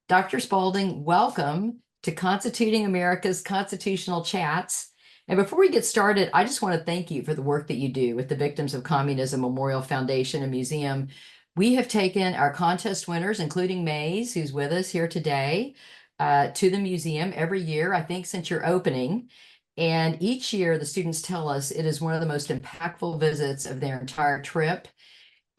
Dr. Spalding, welcome to Constituting America's Constitutional Chats. And before we get started, I just want to thank you for the work that you do with the Victims of Communism Memorial Foundation and Museum. We have taken our contest winners, including Mays, who's with us here today, to the museum every year, I think, since your opening. And each year, the students tell us it is one of the most impactful visits of their entire trip.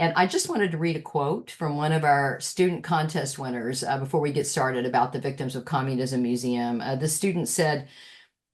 And I just wanted to read a quote from one of our student contest winners before we get started about the Victims of Communism Museum. The student said,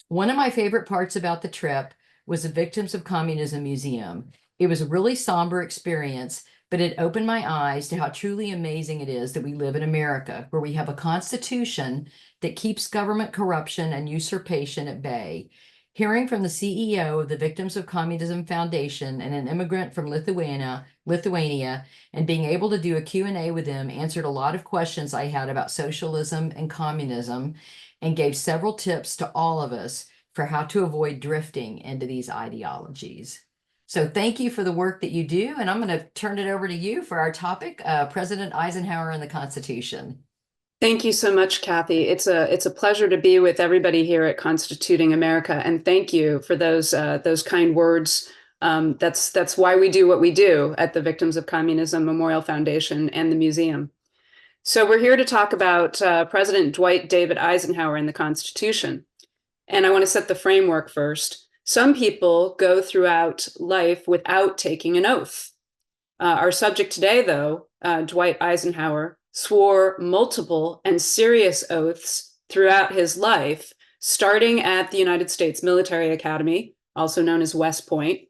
"One of my favorite parts about the trip was the Victims of Communism Museum. It was a really somber experience, but it opened my eyes to how truly amazing it is that we live in America, where we have a constitution that keeps government corruption and usurpation at bay. Hearing from the CEO of the Victims of Communism Foundation and an immigrant from Lithuania, and being able to do a Q&A with them answered a lot of questions I had about socialism and communism and gave several tips to all of us for how to avoid drifting into these ideologies." So thank you for the work that you do, and I'm going to turn it over to you for our topic, President Eisenhower and the Constitution. Thank you so much, Kathy. It's a pleasure to be with everybody here at Constituting America, and thank you for those kind words. That's why we do what we do at the Victims of Communism Memorial Foundation and the museum. So we're here to talk about President Dwight David Eisenhower and the Constitution, and I want to set the framework first. Some people go throughout life without taking an oath. Our subject today, though, Dwight Eisenhower, swore multiple and serious oaths throughout his life, starting at the United States Military Academy, also known as West Point.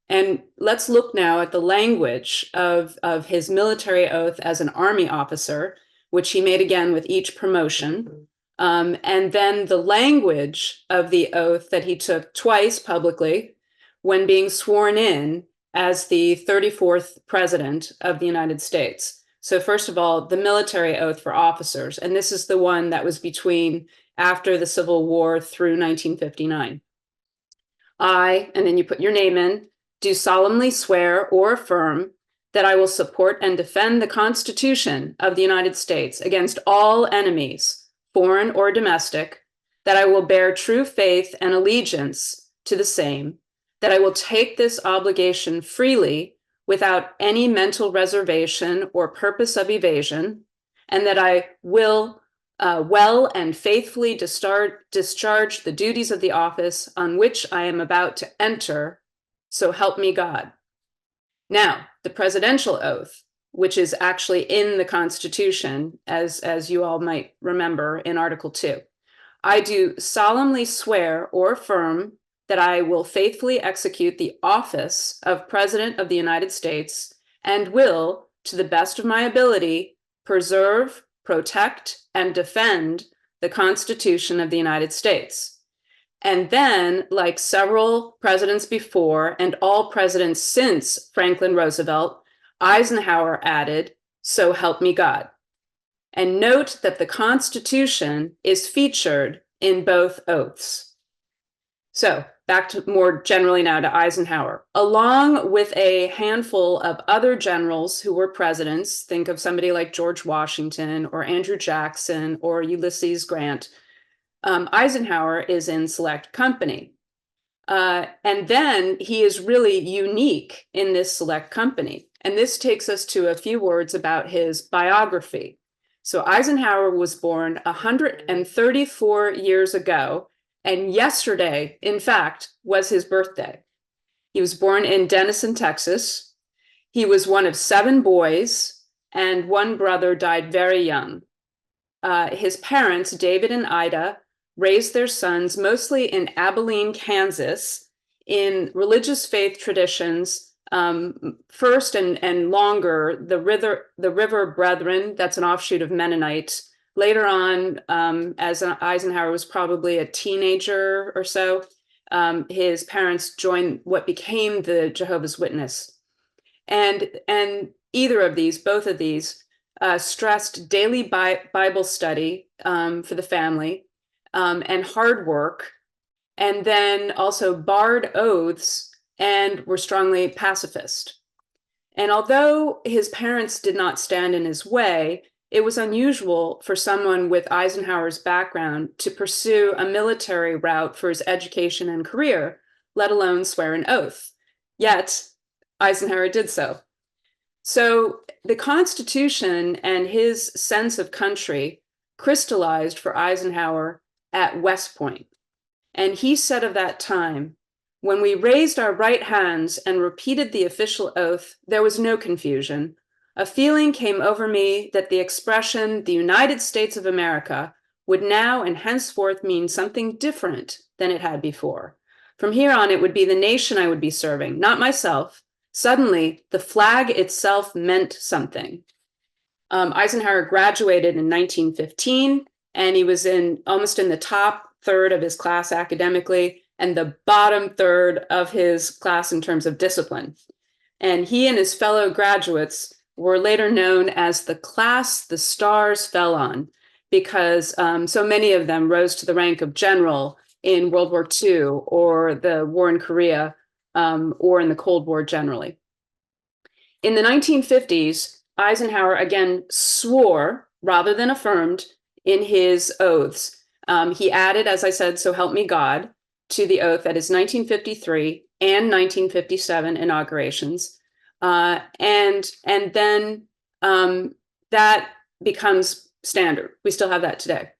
And let's look now at the language of his military oath as an Army officer, which he made again with each promotion. And then the language of the oath that he took twice publicly when being sworn in as the 34th President of the United States. So first of all, the military oath for officers, and this is the one that was between after the Civil War through 1959. I, and then you put your name in, do solemnly swear or affirm that I will support and defend the Constitution of the United States against all enemies, foreign or domestic, that I will bear true faith and allegiance to the same, that I will take this obligation freely without any mental reservation or purpose of evasion, and that I will well and faithfully discharge the duties of the office on which I am about to enter, so help me God. Now, the presidential oath, which is actually in the Constitution, as you all might remember in Article 2. I do solemnly swear or affirm that I will faithfully execute the office of President of the United States and will, to the best of my ability, preserve, protect, and defend the Constitution of the United States. And then, like several presidents before and all presidents since Franklin Roosevelt, Eisenhower added, "So help me God." And note that the Constitution is featured in both oaths. So back to more generally now to Eisenhower. Along with a handful of other generals who were presidents, think of somebody like George Washington or Andrew Jackson or Ulysses Grant, Eisenhower is in select company. And then he is really unique in this select company. And this takes us to a few words about his biography. So Eisenhower was born 134 years ago, and yesterday, in fact, was his birthday. He was born in Denison, Texas. He was one of 7 boys, and one brother died very young. His parents, David and Ida, raised their sons mostly in Abilene, Kansas, in religious faith traditions. First and longer, the River Brethren, that's an offshoot of Mennonite. Later on, as Eisenhower was probably a teenager or so, his parents joined what became the Jehovah's Witness. And both of these, stressed daily Bible study for the family and hard work, and then also barred oaths and were strongly pacifist. And although his parents did not stand in his way, it was unusual for someone with Eisenhower's background to pursue a military route for his education and career, let alone swear an oath. Yet, Eisenhower did so. So the Constitution and his sense of country crystallized for Eisenhower at West Point. And he said of that time, when we raised our right hands and repeated the official oath, there was no confusion. A feeling came over me that the expression, the United States of America, would now and henceforth mean something different than it had before. From here on, it would be the nation I would be serving, not myself. Suddenly, the flag itself meant something. Eisenhower graduated in 1915, and he was almost in the top third of his class academically and the bottom third of his class in terms of discipline. And he and his fellow graduates were later known as the class the stars fell on, because so many of them rose to the rank of general in World War II or the war in Korea, or in the Cold War generally. In the 1950s, Eisenhower again swore rather than affirmed in his oaths. He added, as I said, "So help me God," to the oath at his 1953 and 1957 inaugurations. And then that becomes standard. We still have that today.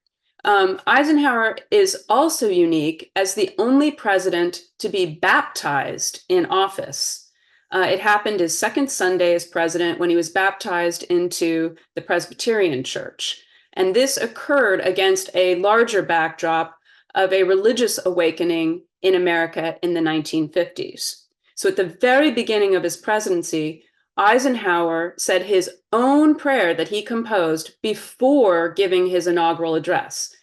Eisenhower is also unique as the only president to be baptized in office. It happened his second Sunday as president when he was baptized into the Presbyterian Church. And this occurred against a larger backdrop of a religious awakening in America in the 1950s. So at the very beginning of his presidency, Eisenhower said his own prayer that he composed before giving his inaugural address.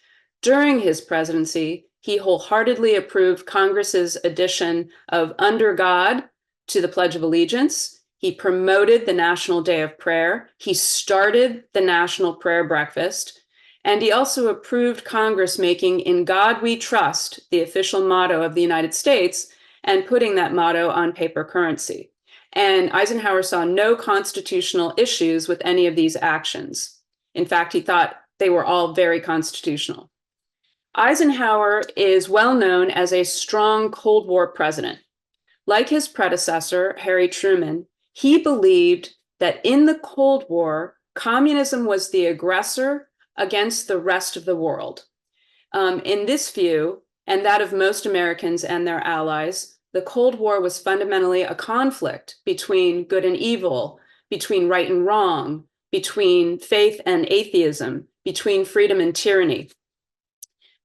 During his presidency, he wholeheartedly approved Congress's addition of "Under God" to the Pledge of Allegiance. He promoted the National Day of Prayer. He started the National Prayer Breakfast. And he also approved Congress making "In God We Trust" the official motto of the United States and putting that motto on paper currency. And Eisenhower saw no constitutional issues with any of these actions. In fact, he thought they were all very constitutional. Eisenhower is well known as a strong Cold War president. Like his predecessor, Harry Truman, he believed that in the Cold War, communism was the aggressor against the rest of the world. In this view, and that of most Americans and their allies, the Cold War was fundamentally a conflict between good and evil, between right and wrong, between faith and atheism, between freedom and tyranny.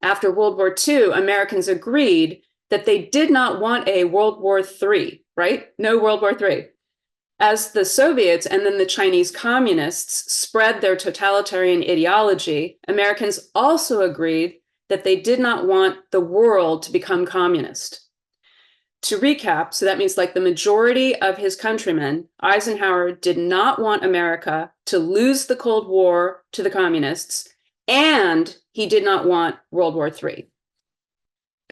After World War II, Americans agreed that they did not want a World War III, right? No World War III. As the Soviets and then the Chinese communists spread their totalitarian ideology, Americans also agreed that they did not want the world to become communist. To recap, so that means like the majority of his countrymen, Eisenhower did not want America to lose the Cold War to the communists, and he did not want World War III.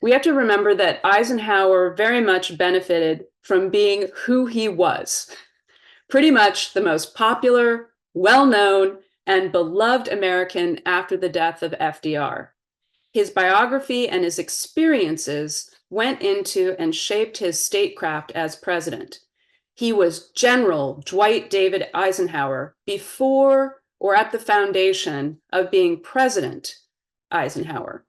We have to remember that Eisenhower very much benefited from being who he was. Pretty much the most popular, well-known, and beloved American after the death of FDR. His biography and his experiences went into and shaped his statecraft as president. He was General Dwight David Eisenhower before or at the foundation of being President Eisenhower.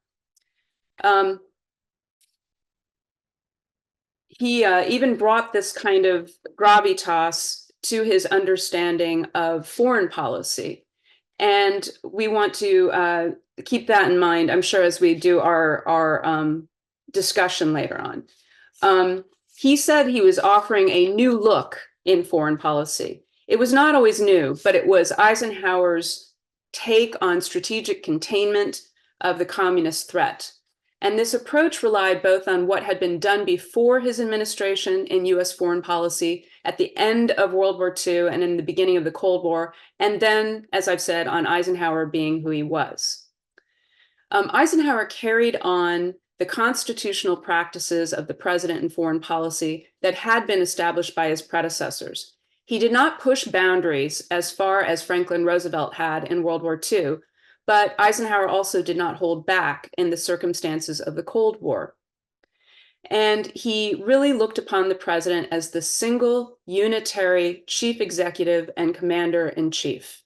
He even brought this kind of gravitas to his understanding of foreign policy. And we want to keep that in mind, I'm sure, as we do our discussion later on. He said he was offering a new look in foreign policy. It was not always new, but it was Eisenhower's take on strategic containment of the communist threat. And this approach relied both on what had been done before his administration in US foreign policy at the end of World War II and in the beginning of the Cold War, and then, as I've said, on Eisenhower being who he was. Eisenhower carried on the constitutional practices of the president in foreign policy that had been established by his predecessors. He did not push boundaries as far as Franklin Roosevelt had in World War II, but Eisenhower also did not hold back in the circumstances of the Cold War. And he really looked upon the president as the single unitary chief executive and commander in chief.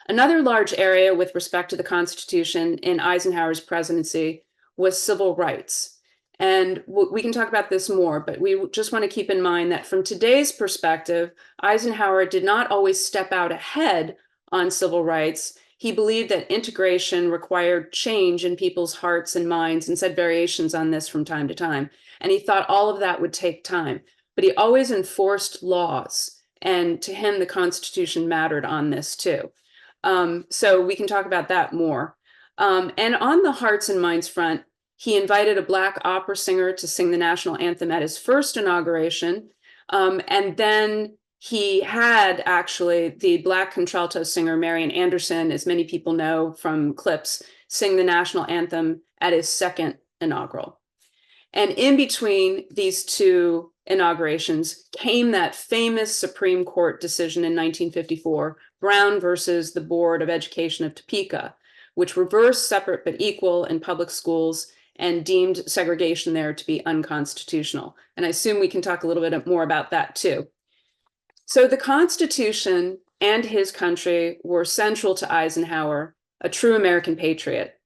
Another large area with respect to the Constitution in Eisenhower's presidency was civil rights. And we can talk about this more, but we just want to keep in mind that from today's perspective, Eisenhower did not always step out ahead on civil rights. He believed that integration required change in people's hearts and minds and said variations on this from time to time. And he thought all of that would take time. But he always enforced laws. And to him, the Constitution mattered on this too. So we can talk about that more. And on the hearts and minds front, he invited a Black opera singer to sing the national anthem at his first inauguration. And then he had actually the Black contralto singer, Marian Anderson, as many people know from clips, sing the national anthem at his second inaugural. And in between these two inaugurations came that famous Supreme Court decision in 1954, Brown versus the Board of Education of Topeka, which reversed separate but equal in public schools and deemed segregation there to be unconstitutional. And I assume we can talk a little bit more about that too. So the Constitution and his country were central to Eisenhower, a true American patriot.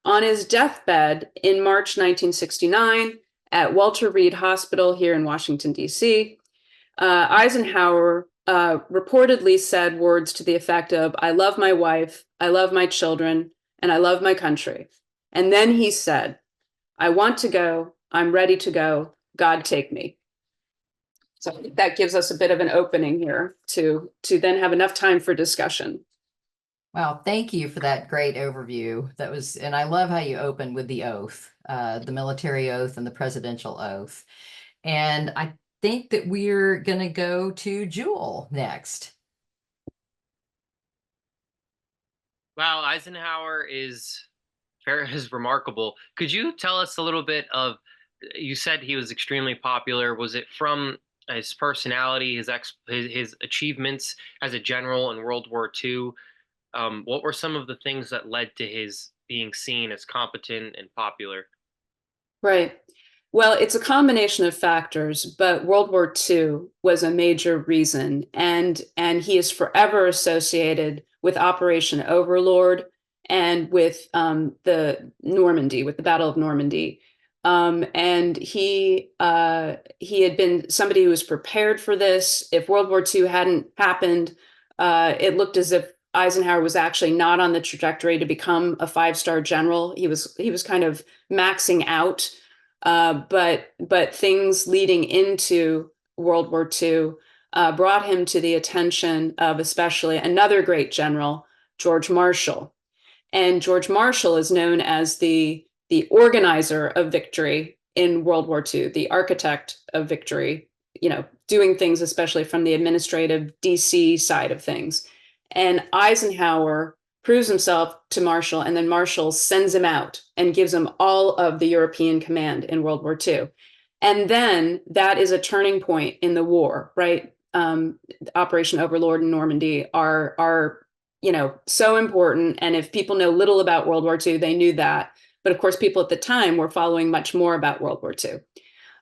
On his deathbed in March 1969 at Walter Reed Hospital here in Washington, D.C., Eisenhower reportedly said words to the effect of, "I love my wife, I love my children, and I love my country." And then he said, "I want to go, I'm ready to go, God take me." So that gives us a bit of an opening here to then have enough time for discussion. Wow, thank you for that great overview. That was, and I love how you opened with the oath, the military oath and the presidential oath. And I think that we're going to go to Jewel next. Wow, Eisenhower is remarkable. Could you tell us a little bit of, you said he was extremely popular. Was it from his personality, his achievements as a general in World War II? What were some of the things that led to his being seen as competent and popular? Right. Well, it's a combination of factors, but World War II was a major reason, and he is forever associated with Operation Overlord and with the Normandy, with the Battle of Normandy. And he had been somebody who was prepared for this. If World War II hadn't happened, it looked as if Eisenhower was actually not on the trajectory to become a five-star general. He was kind of maxing out. But things leading into World War II brought him to the attention of especially another great general, George Marshall. And George Marshall is known as the organizer of victory in World War II, the architect of victory, doing things especially from the administrative DC side of things. And Eisenhower proves himself to Marshall, and then Marshall sends him out and gives him all of the European command in World War II. And then that is a turning point in the war, right? Operation Overlord and Normandy are so important. And if people know little about World War II, they knew that. But of course, people at the time were following much more about World War II.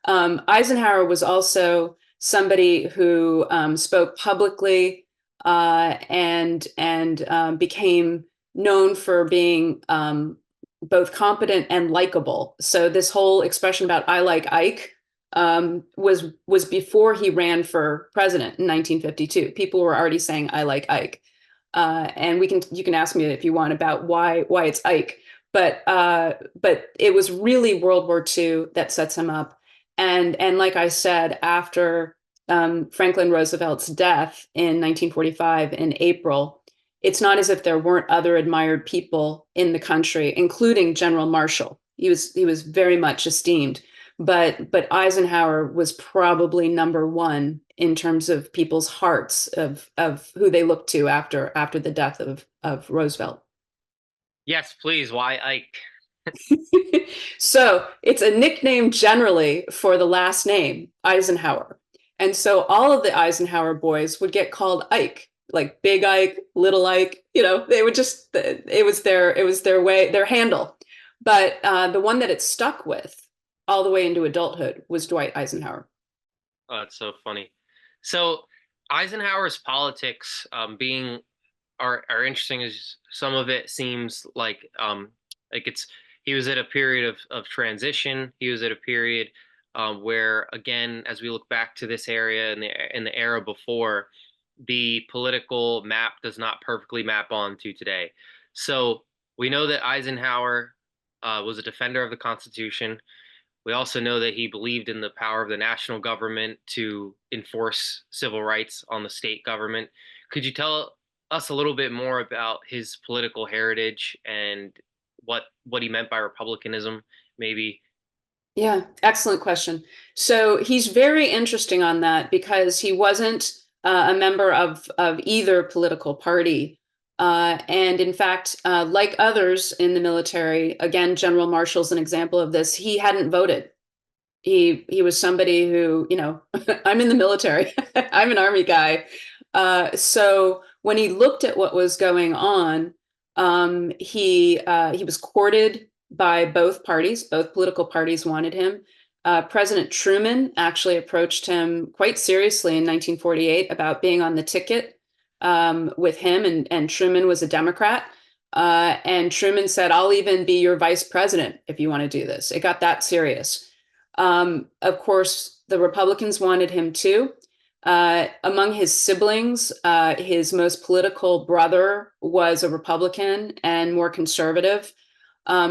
Eisenhower was also somebody who spoke publicly and became known for being both competent and likable. So this whole expression about "I like Ike" was before he ran for president in 1952. People were already saying "I like Ike," and you can ask me if you want about why it's Ike, but it was really World War II that sets him up. And like I said, after Franklin Roosevelt's death in 1945 in April, it's not as if there weren't other admired people in the country, including General Marshall. He was very much esteemed, but Eisenhower was probably number one in terms of people's hearts of who they looked to after the death of Roosevelt. Yes, please. Why Ike? So it's a nickname generally for the last name, Eisenhower. And so all of the Eisenhower boys would get called Ike, like Big Ike, Little Ike. They would just, it was their way, their handle. But the one that it stuck with all the way into adulthood was Dwight Eisenhower. Oh, it's so funny. So Eisenhower's politics, being are interesting. As some of it seems like it's he was at a period of transition. He was at a period where, again, as we look back to this area and the era before, the political map does not perfectly map onto today. So we know that Eisenhower was a defender of the Constitution. We also know that he believed in the power of the national government to enforce civil rights on the state government. Could you tell us a little bit more about his political heritage and what he meant by republicanism, maybe? Yeah, excellent question. So he's very interesting on that because he wasn't a member of either political party. And in fact, like others in the military, again, General Marshall's an example of this, he hadn't voted. He was somebody who, I'm in the military, I'm an Army guy. So when he looked at what was going on, he was courted by both parties. Both political parties wanted him. President Truman actually approached him quite seriously in 1948 about being on the ticket with him, and Truman was a Democrat. And Truman said, "I'll even be your vice president if you want to do this." It got that serious. Of course, the Republicans wanted him too. Among his siblings, his most political brother was a Republican and more conservative.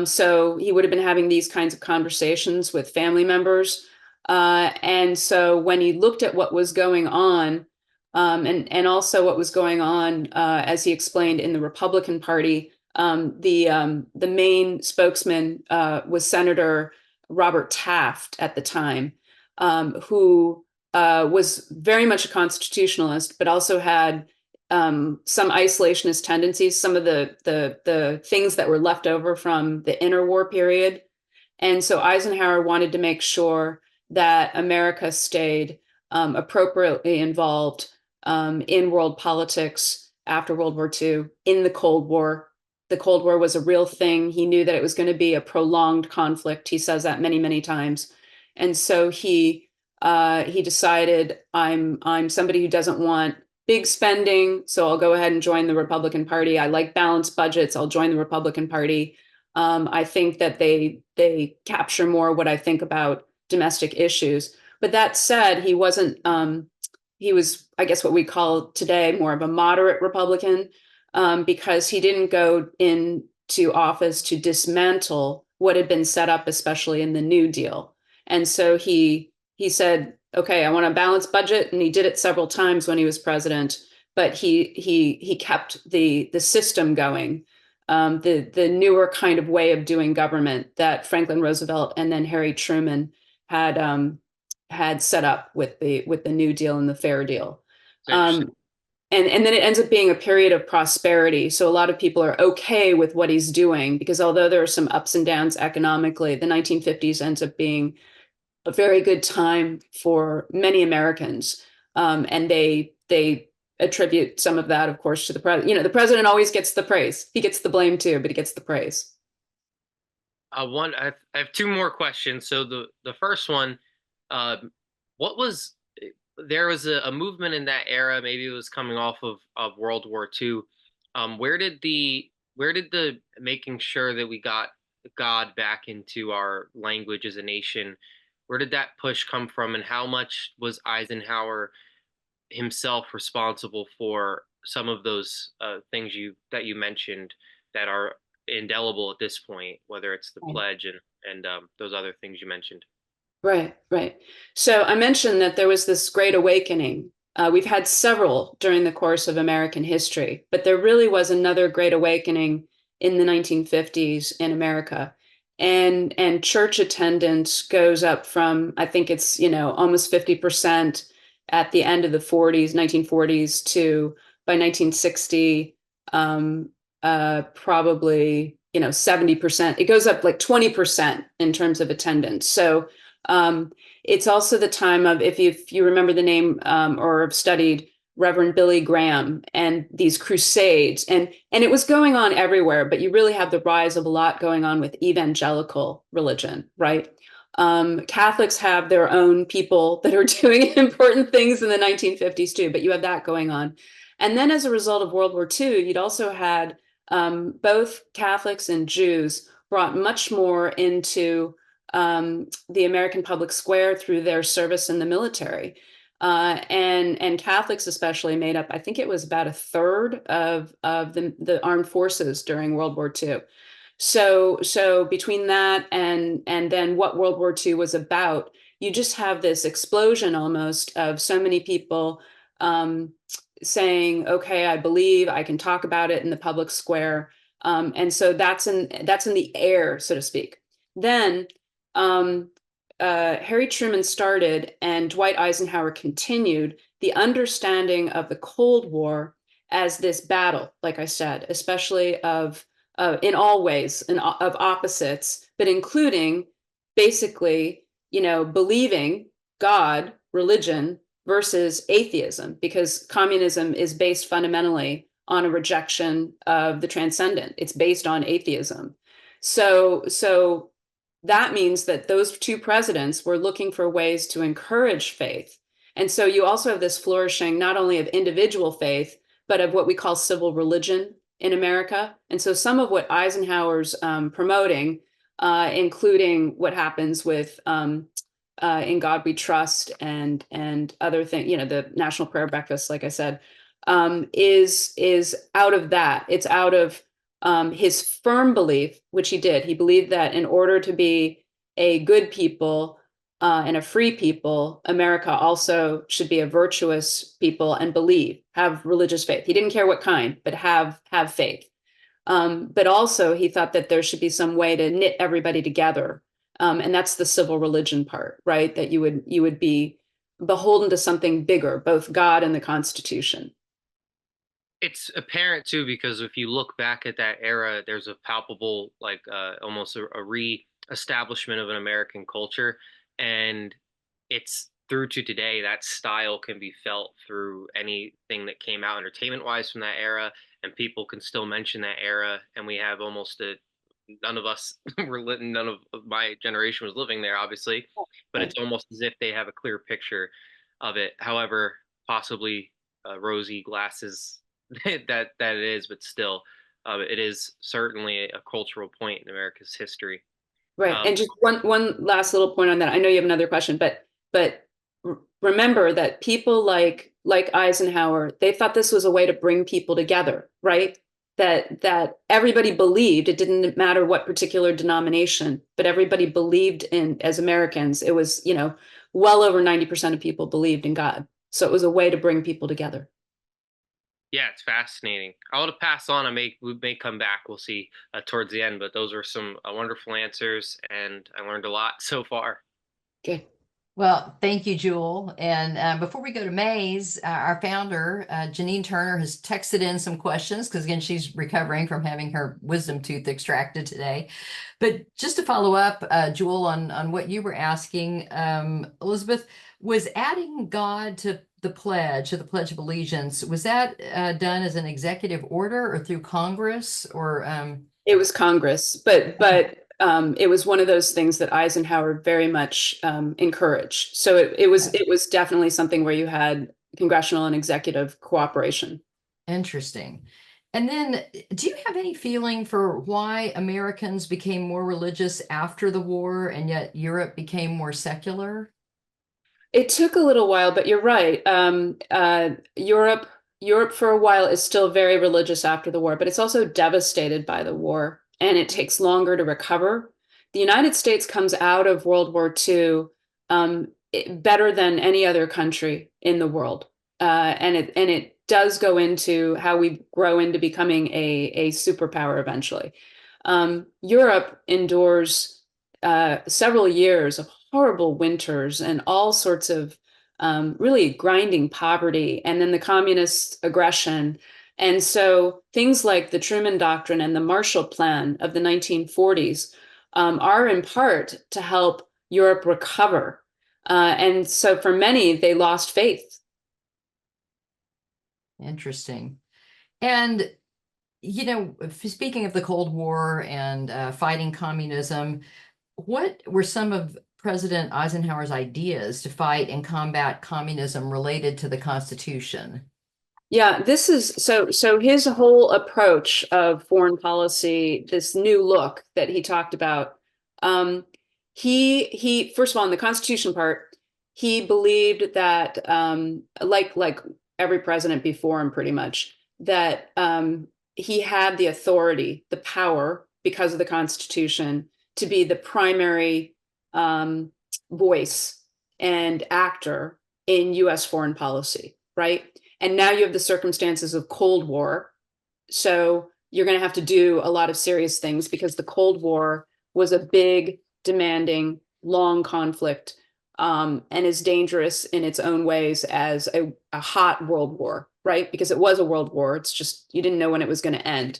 So he would have been having these kinds of conversations with family members. And so when he looked at what was going on, and also what was going on, as he explained in the Republican Party, the main spokesman was Senator Robert Taft at the time, who was very much a constitutionalist, but also had some isolationist tendencies, some of the things that were left over from the interwar period. And so Eisenhower wanted to make sure that America stayed appropriately involved in world politics after World War II, in the Cold War. The Cold War was a real thing. He knew that it was going to be a prolonged conflict. He says that many, many times. And so he decided, I'm somebody who doesn't want big spending, so I'll go ahead and join the Republican Party. I like balanced budgets. I'll join the Republican Party. I think that they capture more what I think about domestic issues. But that said, he wasn't. He was, I guess, what we call today more of a moderate Republican, because he didn't go into office to dismantle what had been set up, especially in the New Deal. And so he said, okay, I want a balanced budget, and he did it several times when he was president. But he kept the system going, the newer kind of way of doing government that Franklin Roosevelt and then Harry Truman had set up with the New Deal and the Fair Deal. And then it ends up being a period of prosperity. So a lot of people are okay with what he's doing, because although there are some ups and downs economically, the 1950s ends up being a very good time for many Americans. And they attribute some of that, of course, to the president. The president always gets the praise. He gets the blame too, but he gets the praise. I have two more questions. So the first one, what was there was a movement in that era, maybe it was coming off of World War II. Where did the making sure that we got God back into our language as a nation, where did that push come from, and how much was Eisenhower himself responsible for some of those things that you mentioned that are indelible at this point, whether it's the pledge and those other things you mentioned? Right. So I mentioned that there was this great awakening. We've had several during the course of American history, but there really was another great awakening in the 1950s in America. And church attendance goes up from, I think it's, almost 50% at the end of the 1940s, to by 1960, probably, 70%. It goes up like 20% in terms of attendance. So It's also the time of, if you remember the name or have studied Reverend Billy Graham and these crusades, and it was going on everywhere, but you really have the rise of a lot going on with evangelical religion, right? Catholics have their own people that are doing important things in the 1950s too, but you have that going on. And then as a result of World War II, you'd also had both Catholics and Jews brought much more into the American public square through their service in the military. And Catholics especially made up, I think it was about a third of the armed forces during World War II. So between that and then what World War II was about, you just have this explosion almost of so many people saying, okay, I believe, I can talk about it in the public square. And so that's in the air, so to speak. Then Harry Truman started and Dwight Eisenhower continued the understanding of the Cold War as this battle, like I said, especially of in all ways of opposites, but including basically, believing God, religion versus atheism, because communism is based fundamentally on a rejection of the transcendent. It's based on atheism. So that means that those two presidents were looking for ways to encourage faith. And so you also have this flourishing not only of individual faith, but of what we call civil religion in America. And so some of what Eisenhower's promoting, including what happens with In God We Trust and other things, the National Prayer Breakfast, like I said, is out of that. It's out of his firm belief, which he did. He believed that in order to be a good people and a free people, America also should be a virtuous people and have religious faith. He didn't care what kind, but have faith. But also he thought that there should be some way to knit everybody together. And that's the civil religion part, right? That you would be beholden to something bigger, both God and the Constitution. It's apparent too, because if you look back at that era, there's a palpable, like almost a re-establishment of an American culture. And it's through to today, that style can be felt through anything that came out entertainment wise from that era. And people can still mention that era. And we have almost none of us none of my generation was living there, obviously, but Right. it's almost as if they have a clear picture of it. However, possibly rosy glasses that it is, but still, it is certainly a cultural point in America's history. Right. And just one last little point on that. I know you have another question, but remember that people like Eisenhower, they thought this was a way to bring people together, right? That everybody believed, it didn't matter what particular denomination, but everybody believed in, as Americans, it was, well over 90% of people believed in God. So it was a way to bring people together. Yeah, it's fascinating. I want to pass on. We may come back. We'll see towards the end. But those were some wonderful answers, and I learned a lot so far. Okay. Well, thank you, Jewel. And before we go to Mays, our founder, Janine Turner, has texted in some questions because, again, she's recovering from having her wisdom tooth extracted today. But just to follow up, Jewel, on what you were asking, Elizabeth, was adding God to the Pledge of Allegiance, was that done as an executive order or through Congress or? It was Congress, but it was one of those things that Eisenhower very much encouraged. So it was definitely something where you had congressional and executive cooperation. Interesting. And then, do you have any feeling for why Americans became more religious after the war and yet Europe became more secular? It took a little while, but you're right. Europe for a while is still very religious after the war, but it's also devastated by the war, and it takes longer to recover. The United States comes out of World War II better than any other country in the world, and it does go into how we grow into becoming a superpower eventually. Europe endures several years of horrible winters and all sorts of really grinding poverty, and then the communist aggression. And so things like the Truman Doctrine and the Marshall Plan of the 1940s are in part to help Europe recover. And so for many, they lost faith. Interesting. And, speaking of the Cold War and fighting communism, what were some of President Eisenhower's ideas to fight and combat communism related to the Constitution? Yeah, this is so his whole approach of foreign policy, this new look that he talked about, he first of all, in the Constitution part, he believed that like every president before him pretty much, that he had the authority, the power because of the Constitution to be the primary voice and actor in US foreign policy, right? And now you have the circumstances of Cold War. So you're going to have to do a lot of serious things because the Cold War was a big, demanding, long conflict, and is dangerous in its own ways as a hot world war, right? Because it was a world war. It's just you didn't know when it was going to end.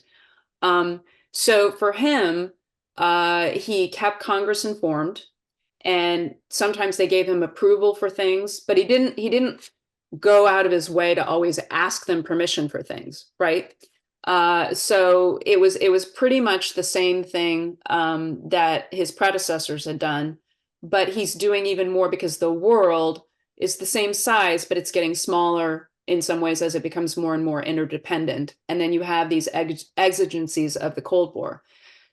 So for him, he kept Congress informed, and sometimes they gave him approval for things, but he didn't go out of his way to always ask them permission for things, right? So it was pretty much the same thing that his predecessors had done, but he's doing even more because the world is the same size, but it's getting smaller in some ways as it becomes more and more interdependent. And then you have these exigencies of the Cold War.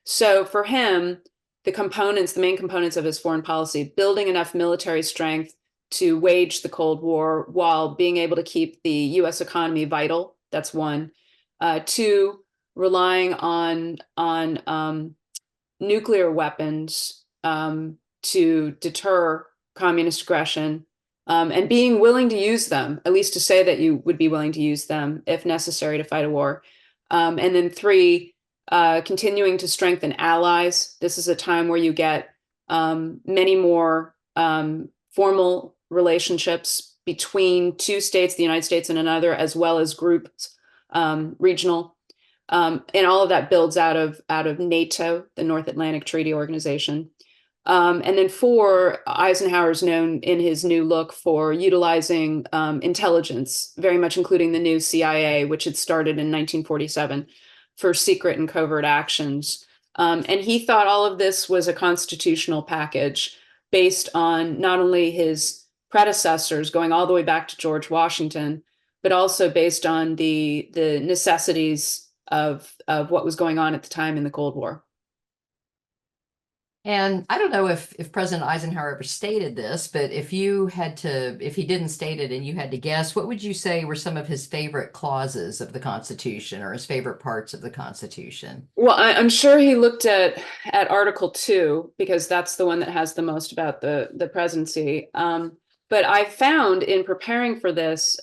So for him, the main components of his foreign policy, building enough military strength to wage the Cold War while being able to keep the US economy vital. That's one. Two, relying on nuclear weapons to deter communist aggression, and being willing to use them, at least to say that you would be willing to use them if necessary to fight a war. And then three, continuing to strengthen allies. This is a time where you get many more formal relationships between two states, the United States and another, as well as groups, regional. And all of that builds out of NATO, the North Atlantic Treaty Organization. And then four, Eisenhower's known in his new look for utilizing intelligence, very much including the new CIA, which had started in 1947 for secret and covert actions. And he thought all of this was a constitutional package based on not only his predecessors going all the way back to George Washington, but also based on the necessities of what was going on at the time in the Cold War. And I don't know if President Eisenhower ever stated this, but if he didn't state it and you had to guess, what would you say were some of his favorite clauses of the Constitution or his favorite parts of the Constitution? Well, I'm sure he looked at Article 2 because that's the one that has the most about the presidency. But I found in preparing for this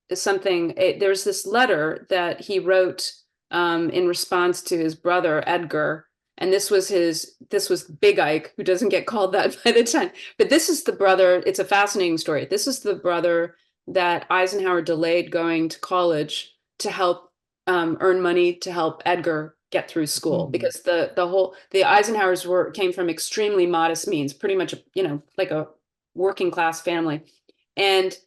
there's this letter that he wrote in response to his brother Edgar. And this was Big Ike, who doesn't get called that by the time. But this is the brother. It's a fascinating story. This is the brother that Eisenhower delayed going to college to help earn money to help Edgar get through school, because the Eisenhowers came from extremely modest means, pretty much like a working class family, and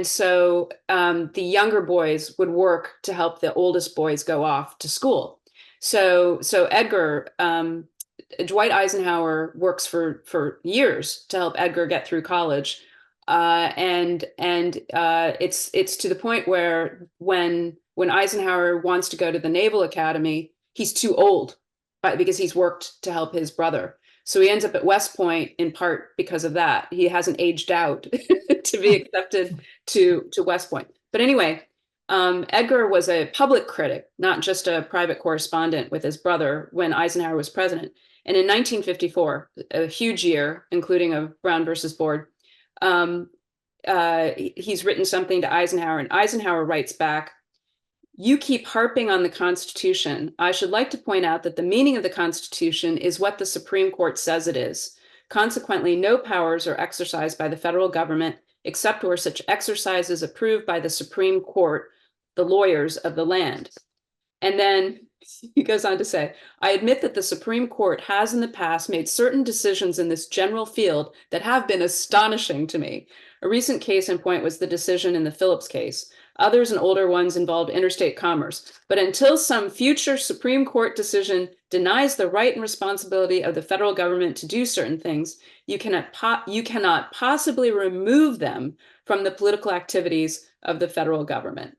so the younger boys would work to help the oldest boys go off to school. So Edgar, Dwight Eisenhower works for years to help Edgar get through college, and it's to the point where when Eisenhower wants to go to the Naval Academy, he's too old, because he's worked to help his brother. So he ends up at West Point in part because of that. He hasn't aged out to be accepted to West Point. But anyway. Edgar was a public critic, not just a private correspondent with his brother when Eisenhower was president. And in 1954, a huge year, including a Brown versus Board, he's written something to Eisenhower, and Eisenhower writes back, "You keep harping on the Constitution. I should like to point out that the meaning of the Constitution is what the Supreme Court says it is. Consequently, no powers are exercised by the federal government except where such exercise is approved by the Supreme Court, the lawyers of the land." And then he goes on to say, I admit that the Supreme Court has in the past made certain decisions in this general field that have been astonishing to me. A recent case in point was the decision in the Phillips case. Others and older ones involved interstate commerce. But until some future Supreme Court decision denies the right and responsibility of the federal government to do certain things, you cannot possibly remove them from the political activities of the federal government.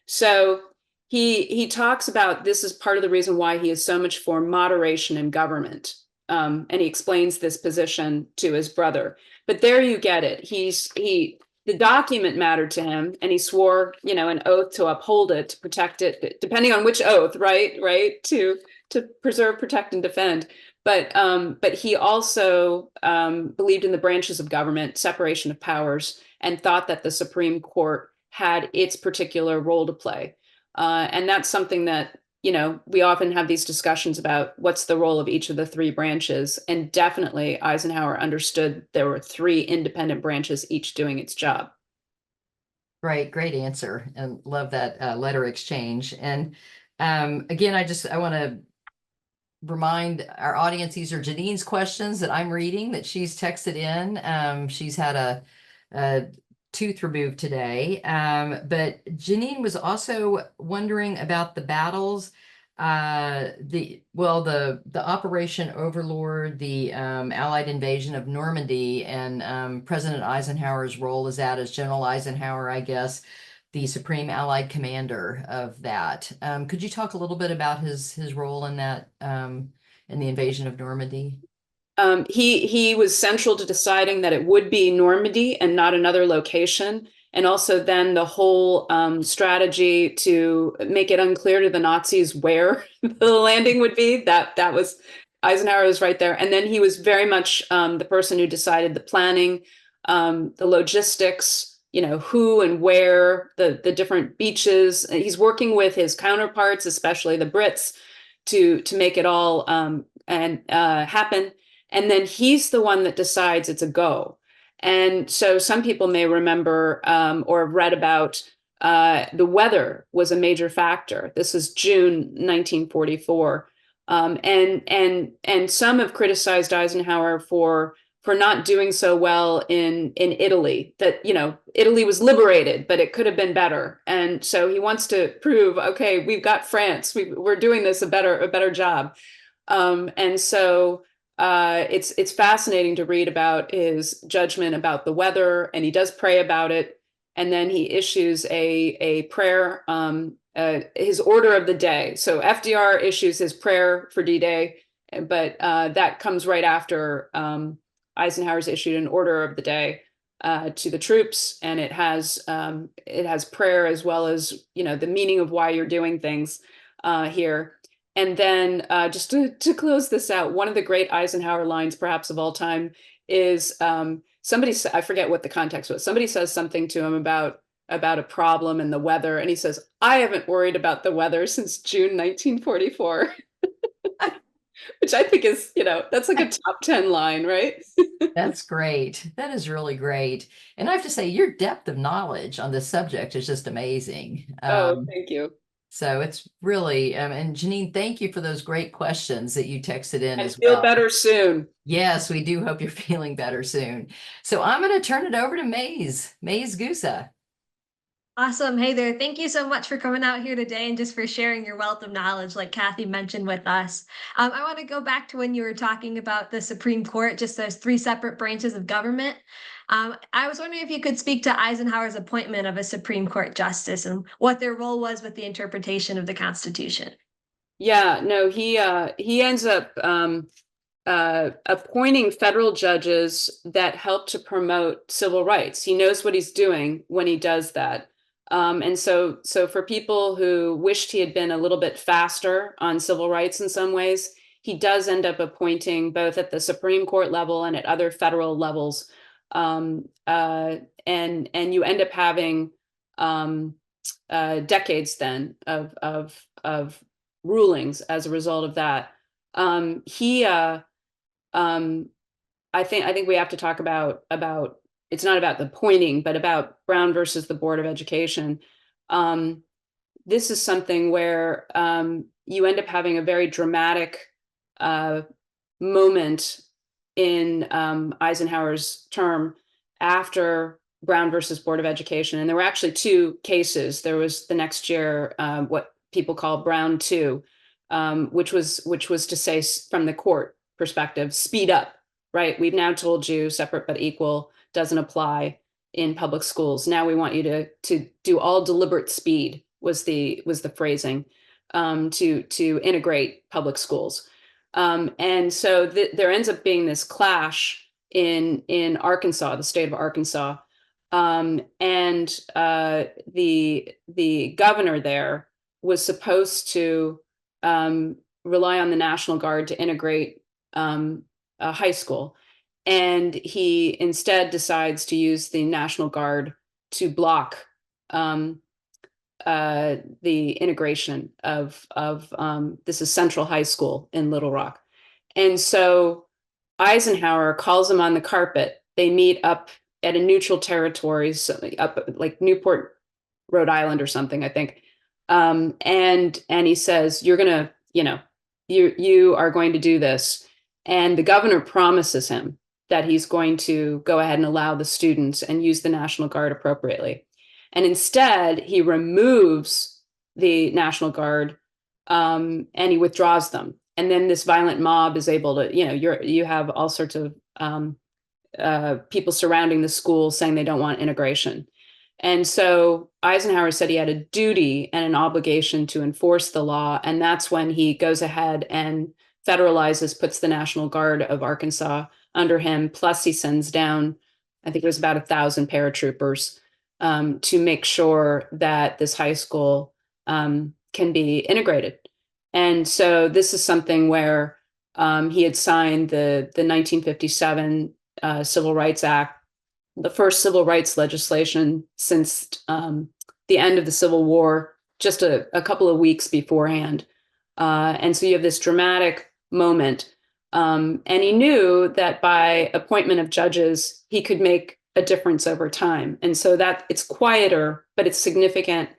So he talks about this is part of the reason why he is so much for moderation in government. And he explains this position to his brother. But there you get it. The document mattered to him, and he swore, an oath to uphold it, to protect it, depending on which oath, right? To preserve, protect, and defend. But he also believed in the branches of government, separation of powers, and thought that the Supreme Court had its particular role to play. And that's something that, we often have these discussions about what's the role of each of the three branches. And definitely Eisenhower understood there were three independent branches, each doing its job. Great answer, and love that letter exchange. And again, I want to remind our audience, these are Janine's questions that I'm reading that she's texted in. She's had a tooth removed today. But Janine was also wondering about the battles, the Operation Overlord, the Allied invasion of Normandy, and President Eisenhower's role as that, as General Eisenhower, I guess, the supreme Allied commander of that. Could you talk a little bit about his role in that, in the invasion of Normandy? He was central to deciding that it would be Normandy and not another location. And also then the whole strategy to make it unclear to the Nazis where the landing would be, that was Eisenhower was right there. And then he was very much the person who decided the planning, the logistics, who and where, the different beaches. He's working with his counterparts, especially the Brits, to make it all happen. And then he's the one that decides it's a go. And so some people may remember or have read about the weather was a major factor. This is June 1944. And some have criticized Eisenhower for not doing so well in Italy, that, Italy was liberated, but it could have been better. And so he wants to prove, okay, we've got France, we're doing this a better job. And so it's fascinating to read about his judgment about the weather, and he does pray about it. And then he issues a prayer, his order of the day. So FDR issues his prayer for D-Day, but that comes right after Eisenhower's issued an order of the day to the troops, and it has prayer as well as the meaning of why you're doing things here. And then just to close this out, one of the great Eisenhower lines, perhaps of all time, is somebody, I forget what the context was. Somebody says something to him about a problem and the weather, and he says, "I haven't worried about the weather since June 1944." Which I think is, that's like a top 10 line, right? That's great. That is really great. And I have to say, your depth of knowledge on this subject is just amazing. Oh, thank you. So it's really, and Janine, thank you for those great questions that you texted in as well. Feel better soon. Yes, we do hope you're feeling better soon. So I'm going to turn it over to Maze Gusa. Awesome. Hey there. Thank you so much for coming out here today and just for sharing your wealth of knowledge, like Kathy mentioned with us. I want to go back to when you were talking about the Supreme Court, just those three separate branches of government. I was wondering if you could speak to Eisenhower's appointment of a Supreme Court justice and what their role was with the interpretation of the Constitution. Yeah, no, he ends up appointing federal judges that help to promote civil rights. He knows what he's doing when he does that. And so for people who wished he had been a little bit faster on civil rights in some ways, he does end up appointing both at the Supreme Court level and at other federal levels. And you end up having decades then of rulings as a result of that. I think we have to talk about it's not about the pointing, but about Brown versus the Board of Education. This is something where you end up having a very dramatic moment in Eisenhower's term after Brown versus Board of Education. And there were actually two cases. There was the next year, what people call Brown 2, which was to say, from the court perspective, speed up, right? We've now told you separate but equal doesn't apply in public schools. Now we want you to do all deliberate speed, was the phrasing, to integrate public schools. And so there ends up being this clash in Arkansas, the state of Arkansas. And the governor there was supposed to rely on the National Guard to integrate a high school. And he instead decides to use the National Guard to block the integration of this is Central High School in Little Rock. And so Eisenhower calls him on the carpet. They meet up at a neutral territory, so up like Newport, Rhode Island or something, I think. And he says, you're gonna, you are going to do this. And the governor promises him that he's going to go ahead and allow the students and use the National Guard appropriately. And instead, he removes the National Guard and he withdraws them. And then this violent mob is able to, you have all sorts of people surrounding the school saying they don't want integration. And so Eisenhower said he had a duty and an obligation to enforce the law. And that's when he goes ahead and federalizes, puts the National Guard of Arkansas under him. Plus he sends down, I think it was about 1,000 paratroopers to make sure that this high school can be integrated. And so this is something where he had signed the 1957 Civil Rights Act, the first civil rights legislation since the end of the Civil War, just a couple of weeks beforehand. And so you have this dramatic moment. And he knew that by appointment of judges, he could make a difference over time. And so that it's quieter, but it's significant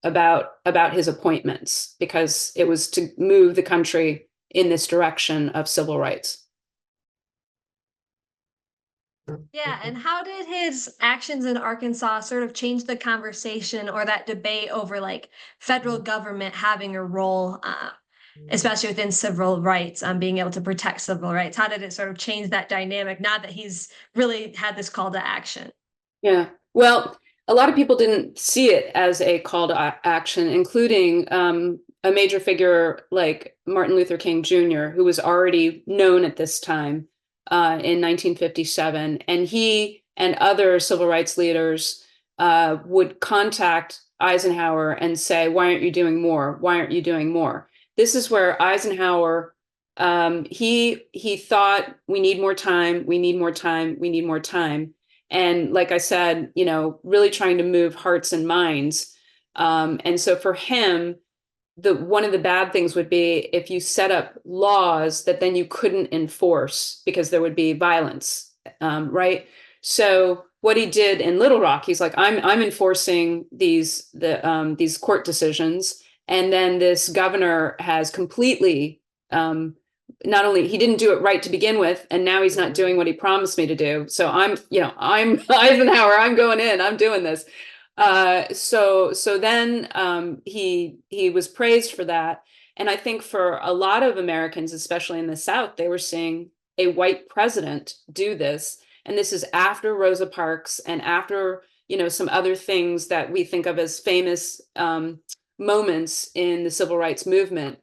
about his appointments, because it was to move the country in this direction of civil rights. Yeah, and how did his actions in Arkansas sort of change the conversation or that debate over like federal government having a role, especially within civil rights, being able to protect civil rights? How did it sort of change that dynamic now that he's really had this call to action? Yeah, well, a lot of people didn't see it as a call to action, including a major figure like Martin Luther King Jr., who was already known at this time in 1957. And he and other civil rights leaders would contact Eisenhower and say, why aren't you doing more? Why aren't you doing more? This is where Eisenhower, he thought, we need more time, we need more time, we need more time. And like I said, really trying to move hearts and minds. And so for him, one of the bad things would be if you set up laws that then you couldn't enforce because there would be violence, right? So what he did in Little Rock, he's like, I'm enforcing these court decisions, and then this governor has completely not only he didn't do it right to begin with, and now he's not doing what he promised me to do. So I'm Eisenhower, I'm going in, I'm doing this. So then he was praised for that. And I think for a lot of Americans, especially in the South, they were seeing a white president do this. And this is after Rosa Parks and after, some other things that we think of as famous moments in the civil rights movement.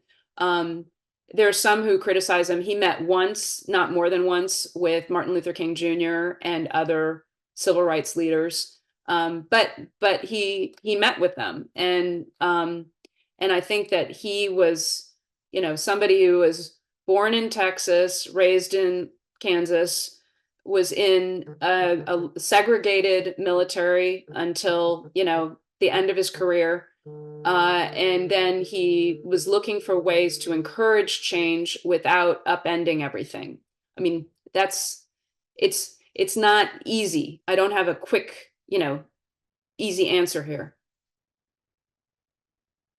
There are some who criticize him. He met once, not more than once, with Martin Luther King Jr. and other civil rights leaders. But he met with them, and I think that he was, somebody who was born in Texas, raised in Kansas, was in a segregated military until the end of his career, and then he was looking for ways to encourage change without upending everything. I mean, it's not easy. I don't have a quick easy answer here.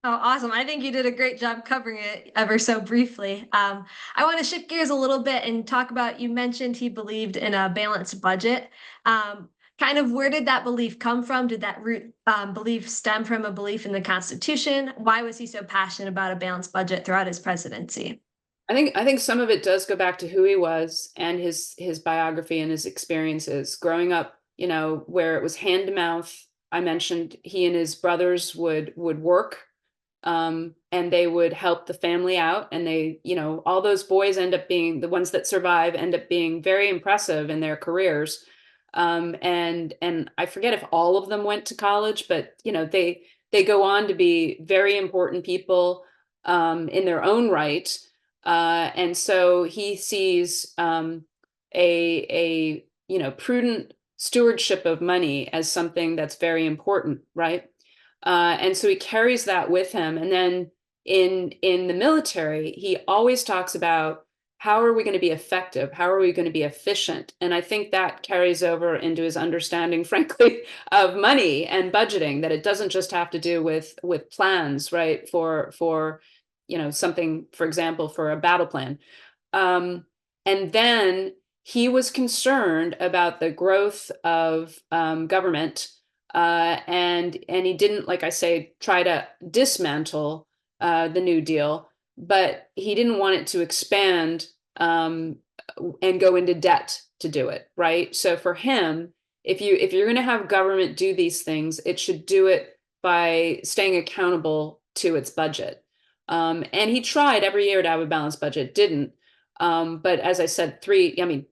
Oh, awesome. I think you did a great job covering it ever so briefly. I want to shift gears a little bit and talk about, you mentioned he believed in a balanced budget. Um, Kind of where did that belief come from? Did that root belief stem from a belief in the Constitution? Why was he so passionate about a balanced budget throughout his presidency? I think some of it does go back to who he was and his biography and his experiences growing up, where it was hand to mouth. I mentioned he and his brothers would work, and they would help the family out, and they, all those boys end up being the ones that survive, end up being very impressive in their careers. And I forget if all of them went to college, but they go on to be very important people in their own right. And so he sees a prudent stewardship of money as something that's very important, right? And so he carries that with him. And then in the military, he always talks about how are we going to be effective? How are we going to be efficient? And I think that carries over into his understanding, frankly, of money and budgeting, that it doesn't just have to do with plans, right? For something, for example, for a battle plan. And then he was concerned about the growth of government, and he didn't, like I say, try to dismantle the New Deal, but he didn't want it to expand and go into debt to do it, right? So for him, if you're going to have government do these things, it should do it by staying accountable to its budget. And he tried every year to have a balanced budget, didn't. But as I said,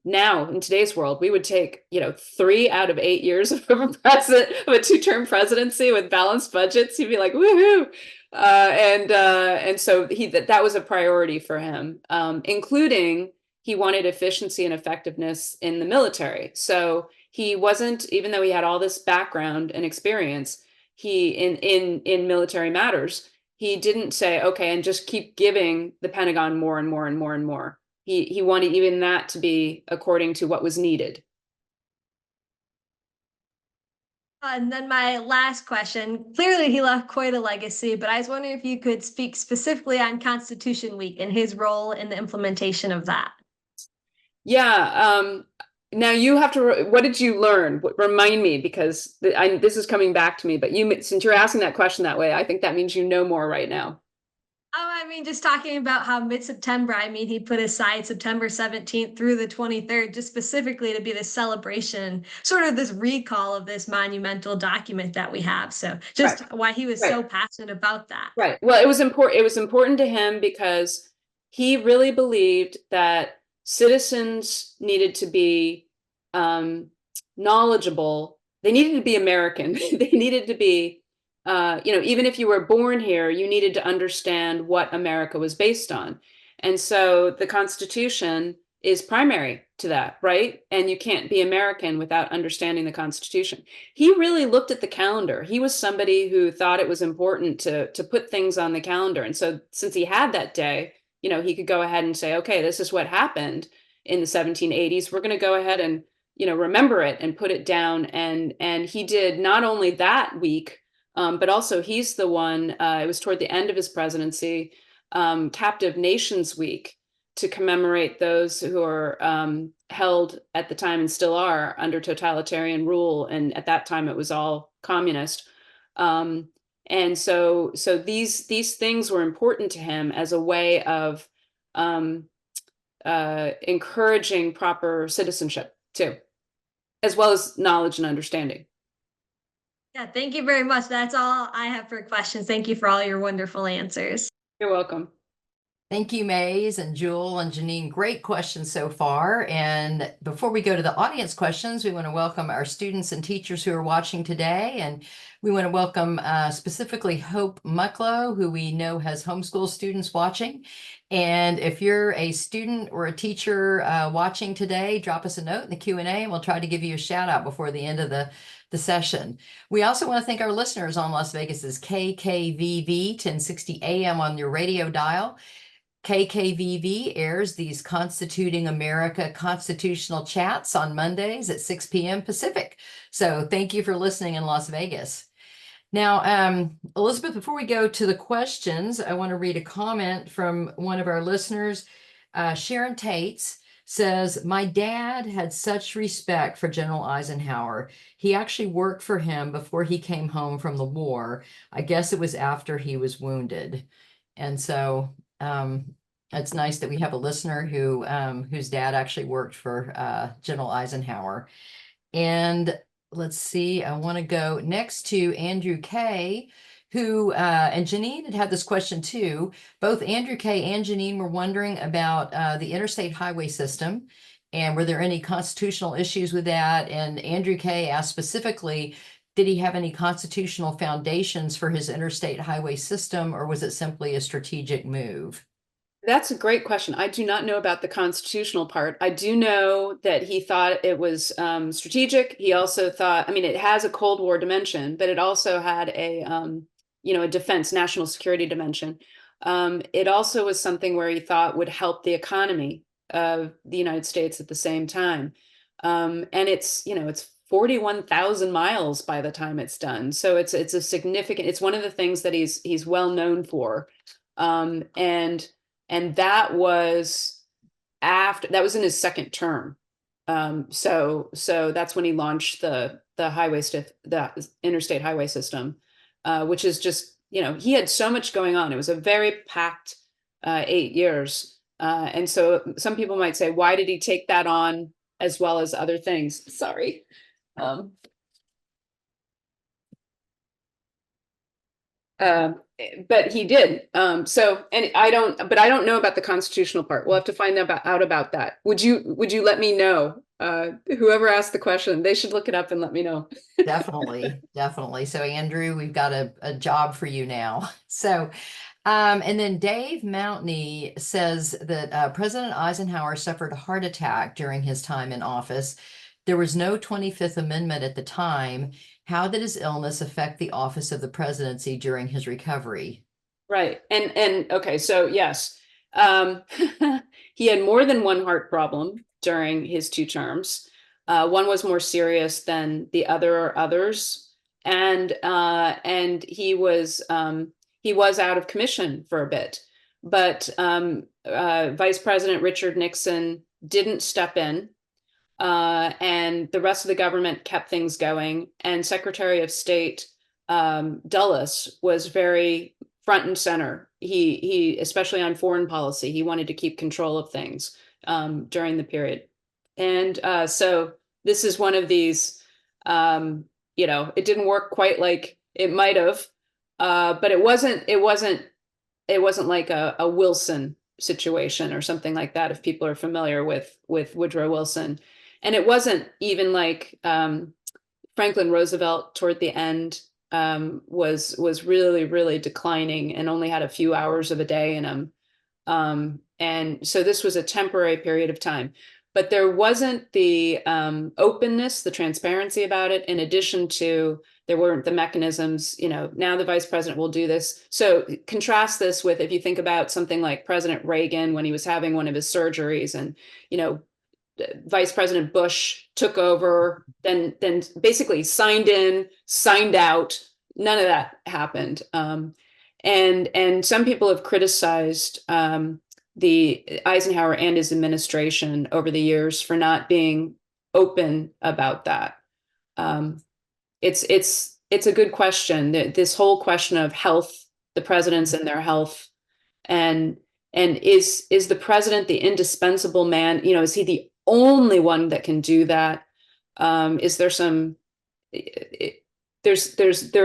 now in today's world, we would take, 3 out of 8 years of a two-term presidency with balanced budgets. He'd be like, woohoo. And so that was a priority for him, including he wanted efficiency and effectiveness in the military. So he wasn't, even though he had all this background and experience, he in military matters, he didn't say, okay, and just keep giving the Pentagon more and more and more and more. He wanted even that to be according to what was needed. And then my last question, clearly he left quite a legacy, but I was wondering if you could speak specifically on Constitution Week and his role in the implementation of that. Yeah. Now you have to, what did you learn? Remind me, because this is coming back to me, but since you're asking that question that way, I think that means you know more right now. Oh, I mean, just talking about how mid-September, he put aside September 17th through the 23rd, just specifically to be the celebration, sort of this recall of this monumental document that we have. So just why he was so passionate about that. Right. Well, it was important. It was important to him because he really believed that citizens needed to be knowledgeable. They needed to be American. They needed to be even if you were born here, you needed to understand what America was based on. And so the Constitution is primary to that, right? And you can't be American without understanding the Constitution. He really looked at the calendar. He was somebody who thought it was important to put things on the calendar. And so since he had that day, he could go ahead and say, okay, this is what happened in the 1780s. We're going to go ahead and, remember it and put it down. And he did not only that week, but also he's the one, it was toward the end of his presidency, Captive Nations Week, to commemorate those who are held at the time and still are under totalitarian rule. And at that time, it was all communist. And so these things were important to him as a way of encouraging proper citizenship too, as well as knowledge and understanding. Yeah, thank you very much. That's all I have for questions. Thank you for all your wonderful answers. You're welcome. Thank you, Maze and Jewel and Janine. Great questions so far. And before we go to the audience questions, we want to welcome our students and teachers who are watching today. And we want to welcome specifically Hope Mucklow, who we know has homeschool students watching. And if you're a student or a teacher watching today, drop us a note in the Q&A and we'll try to give you a shout out before the end of the session. We also want to thank our listeners on Las Vegas's KKVV 1060 AM on your radio dial. KKVV airs these Constituting America constitutional chats on Mondays at 6 p.m. Pacific. So thank you for listening in Las Vegas. Now, Elizabeth, before we go to the questions, I want to read a comment from one of our listeners. Sharon Tates says, my dad had such respect for General Eisenhower. He actually worked for him before he came home from the war. I guess it was after he was wounded. And so it's nice that we have a listener who whose dad actually worked for General Eisenhower. And let's see, I want to go next to Andrew K, who, and Janine had this question too. Both Andrew K and Janine were wondering about the interstate highway system. And were there any constitutional issues with that? And Andrew K asked specifically, did he have any constitutional foundations for his interstate highway system, or was it simply a strategic move? That's a great question. I do not know about the constitutional part. I do know that he thought it was strategic. He also thought, I mean, it has a Cold War dimension, but it also had a defense, national security dimension. It also was something where he thought would help the economy of the United States at the same time. And it's 41,000 miles by the time it's done. So it's a significant, it's one of the things that he's well known for. And that was in his second term. So that's when he launched the interstate highway system, which is just, he had so much going on. It was a very packed 8 years. And so some people might say, why did he take that on as well as other things? Sorry. But he did. And I don't know about the constitutional part. We'll have to find out about that. Would you let me know? Whoever asked the question, they should look it up and let me know. Definitely, definitely. So Andrew, we've got a job for you now. So, and then Dave Mountney says that President Eisenhower suffered a heart attack during his time in office. There was no 25th Amendment at the time. How did his illness affect the office of the presidency during his recovery? Right. And okay, so yes, he had more than one heart problem during his 2 terms. One was more serious than the others, and he was out of commission for a bit. But Vice President Richard Nixon didn't step in. And the rest of the government kept things going. And Secretary of State Dulles was very front and center. He especially on foreign policy, he wanted to keep control of things during the period. And so this is one of these, it didn't work quite like it might have, but it wasn't like a Wilson situation or something like that, if people are familiar with Woodrow Wilson. And it wasn't even like Franklin Roosevelt toward the end was really, really declining and only had a few hours of a day in him. And so this was a temporary period of time. But there wasn't the openness, the transparency about it, in addition to there weren't the mechanisms, now the vice president will do this. So contrast this with, if you think about something like President Reagan when he was having one of his surgeries and, Vice President Bush took over, then basically signed in, signed out. None of that happened. And some people have criticized the Eisenhower and his administration over the years for not being open about that. It's a good question. This whole question of health, the presidents and their health, and is the president the indispensable man? Is he the only one that can do that? Is there some? There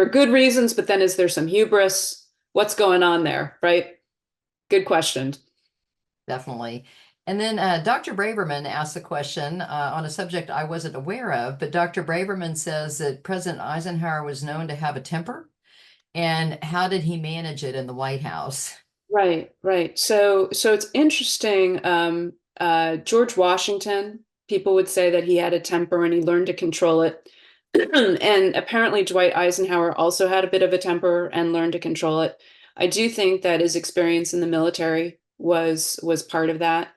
are good reasons, but then is there some hubris? What's going on there? Right? Good question. Definitely. And then Dr. Braverman asked a question on a subject I wasn't aware of, but Dr. Braverman says that President Eisenhower was known to have a temper. And how did he manage it in the White House? Right. So it's interesting. George Washington, people would say that he had a temper and he learned to control it. And apparently Dwight Eisenhower also had a bit of a temper and learned to control it. I do think that his experience in the military was part of that.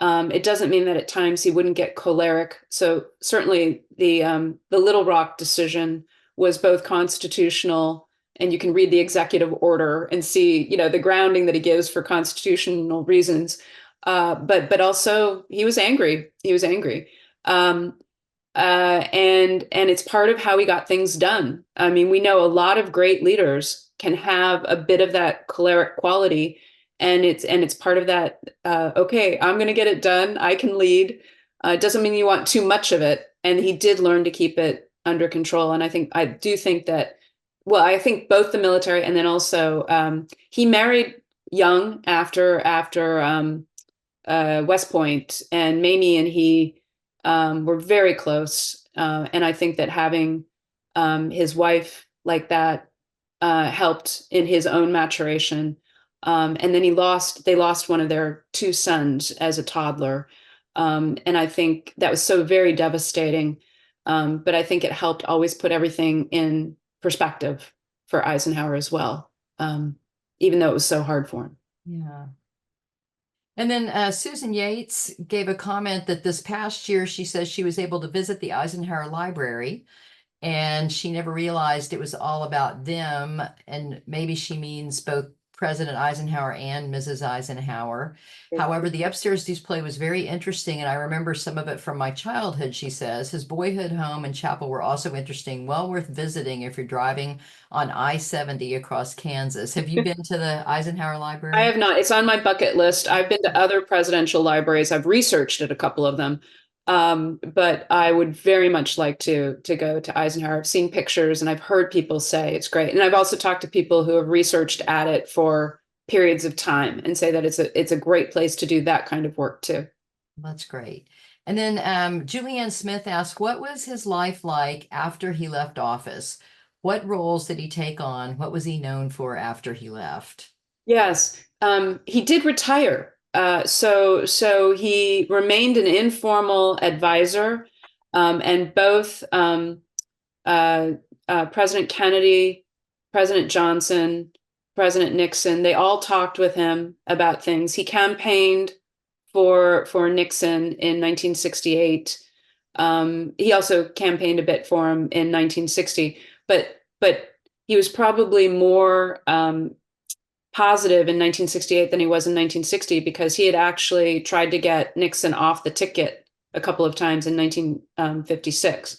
It doesn't mean that at times he wouldn't get choleric. So certainly the Little Rock decision was both constitutional and you can read the executive order and see, you know, the grounding that he gives for constitutional reasons. But also he was angry. He was angry. And it's part of how he got things done. I mean, we know a lot of great leaders can have a bit of that choleric quality, and it's part of that. Okay, I'm going to get it done. I can lead. It doesn't mean you want too much of it, and he did learn to keep it under control. And I do think that. Well, I think both the military and then also he married young after West Point, and Mamie and he were very close. And I think that having his wife like that helped in his own maturation. And then they lost one of their two sons as a toddler. And I think that was so very devastating. But I think it helped always put everything in perspective for Eisenhower as well, even though it was so hard for him. Yeah. And then Susan Yates gave a comment that this past year, she says she was able to visit the Eisenhower Library, and she never realized it was all about them. And maybe she means both President Eisenhower and Mrs. Eisenhower. However, the upstairs display was very interesting, and I remember some of it from my childhood, she says. His boyhood home and chapel were also interesting, well worth visiting if you're driving on I-70 across Kansas. Have you been to the Eisenhower Library? I have not. It's on my bucket list. I've been to other presidential libraries. I've researched at a couple of them. But I would very much like to go to Eisenhower. I've seen pictures and I've heard people say it's great. And I've also talked to people who have researched at it for periods of time and say that it's a great place to do that kind of work too. That's great. And then Julianne Smith asked, what was his life like after he left office? What roles did he take on? What was he known for after he left? Yes, he did retire. So he remained an informal advisor, and both President Kennedy, President Johnson, President Nixon, they all talked with him about things. He campaigned for Nixon in 1968. He also campaigned a bit for him in 1960, but he was probably more positive in 1968 than he was in 1960 because he had actually tried to get Nixon off the ticket a couple of times in 1956.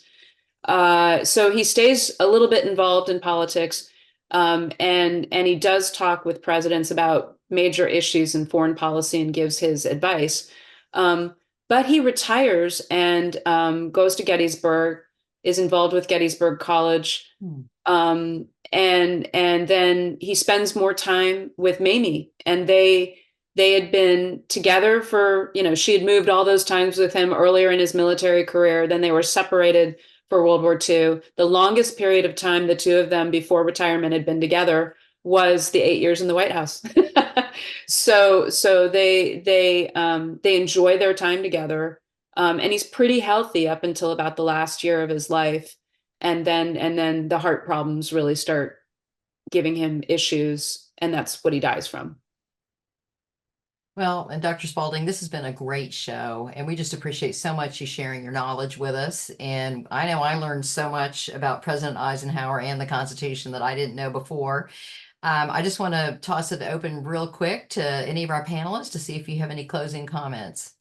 So he stays a little bit involved in politics, and he does talk with presidents about major issues in foreign policy and gives his advice. But he retires and goes to Gettysburg, is involved with Gettysburg College. And then he spends more time with Mamie, and they had been together for, she had moved all those times with him earlier in his military career. Then they were separated for World War II. The longest period of time the two of them before retirement had been together was the 8 years in the White House. So they enjoy their time together. And he's pretty healthy up until about the last year of his life. And then the heart problems really start giving him issues, and that's what he dies from. Well, and Dr. Spalding, this has been a great show, and we just appreciate so much you sharing your knowledge with us. And I know I learned so much about President Eisenhower and the Constitution that I didn't know before. I just want to toss it open real quick to any of our panelists to see if you have any closing comments.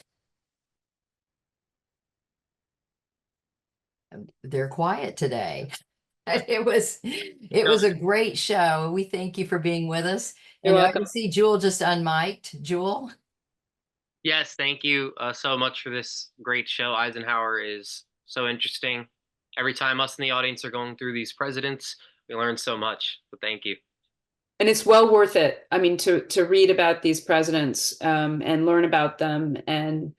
They're quiet today. It was a great show. We thank you for being with us. You're And I welcome. can see Jewel just unmiked. Jewel? Yes, thank you so much for this great show. Eisenhower is so interesting. Every time us in the audience are going through these presidents, we learn so much. So thank you. And it's well worth it. I mean, to read about these presidents and learn about them and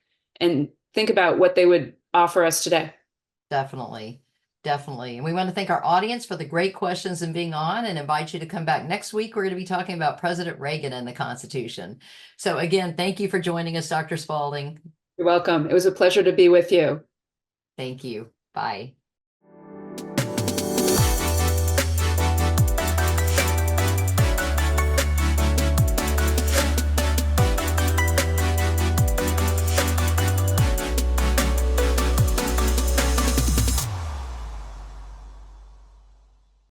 think about what they would offer us today. Definitely. Definitely. And we want to thank our audience for the great questions and being on, and invite you to come back next week. We're going to be talking about President Reagan and the Constitution. So again, thank you for joining us, Dr. Spalding. You're welcome. It was a pleasure to be with you. Thank you. Bye.